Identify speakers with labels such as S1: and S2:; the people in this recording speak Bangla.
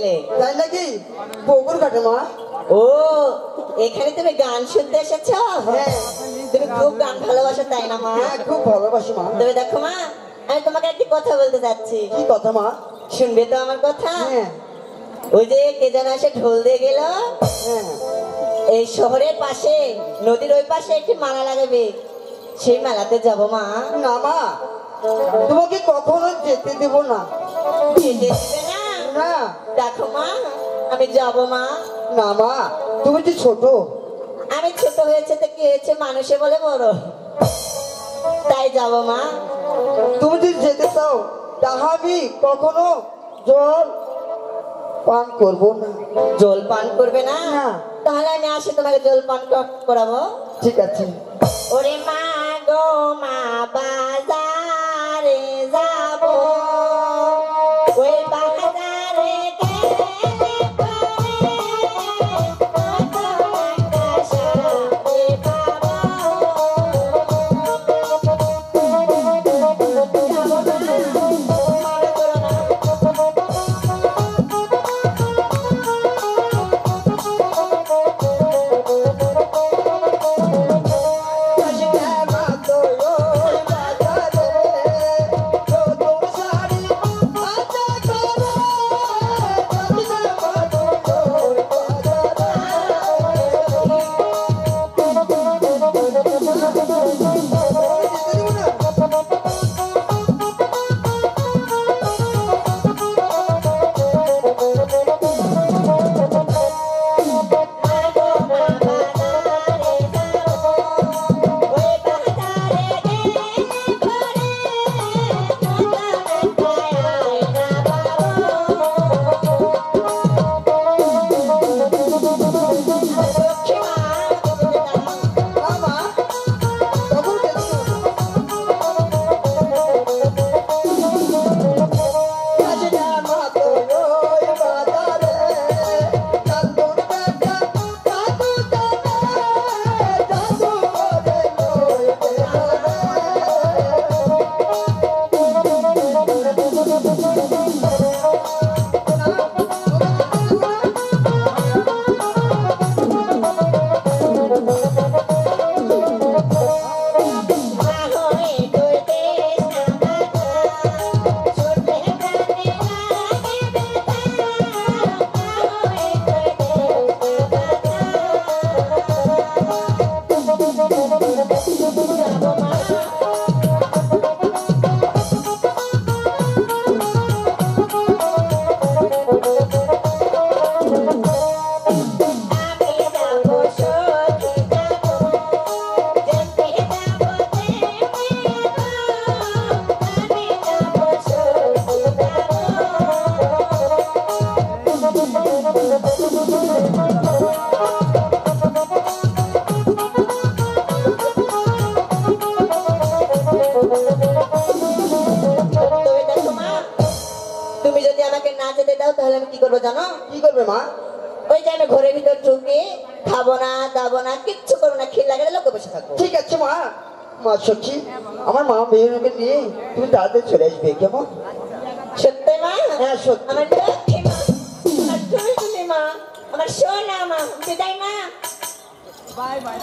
S1: এলে?
S2: তাই নাকি? পুকুর ঘাটে মা।
S1: ও, এখানে তুমি গান শুনতে এসেছো?
S2: হ্যাঁ।
S1: তুমি খুব গান ভালোবাসো তাই না মা?
S2: হ্যাঁ, খুব ভালোবাসি মা।
S1: তবে দেখো মা, আমি তোমাকে একটি কথা বলতে যাচ্ছি।
S2: কি কথা মা?
S1: শুনবে তো আমার কথা?
S2: হ্যাঁ
S1: ওই যে কে যেন এসে ঢোল দিয়ে গেল,
S2: হ্যাঁ।
S1: এই শহরের পাশে নদীর ওই পাশে একটি মেলা লাগাবে, সেই মেলাতে যাব মা।
S2: না মা, তোমাকে কখনো যেতে দেব না।
S1: যেতে দিবে না?
S2: না।
S1: দেখো মা, আমি যাব মা।
S2: না মা, তুমি যে ছোট।
S1: আমি ছোট হয়েছে তো কি হয়েছে, মানুষে বলে বড়, তাই যাব মা।
S2: তুমি যদি যেতে চাও তাহলে আমি কখনো জল পান করবো না।
S1: জল পান করবে না?
S2: না।
S1: তাহলে আমি আসি, তোমাকে জল পান করাবো।
S2: ঠিক আছে।
S1: ওরে মা গো মা, বাজারে যাব, ওই বাজারে গেলে পরে কত একটা শাড়ি পাবো। যাবো না, মনে করো না। তুমি যদি আমাকে না যেতে দাও তাহলে আমি কি করবো জানো?
S2: কি করবে মা?
S1: ওই যে আমি ঘরের ভিতর ঢুকে খাবো না, দাবো না, কিচ্ছু করবো না, খিল লাগে লোকে বসে থাকবো।
S2: ঠিক আছে মা। মা সখী, আমার মা মেয়েকে নিয়ে তুমি তাড়াতাড়ি চলে আসবে, কেমন?
S1: সত্যি মা?
S2: হ্যাঁ সত্যি।
S1: আমার লক্ষ্মী মা, আমার টুলটুলি মা, আমার সোনা মা, বিদায় মা। Bye bye.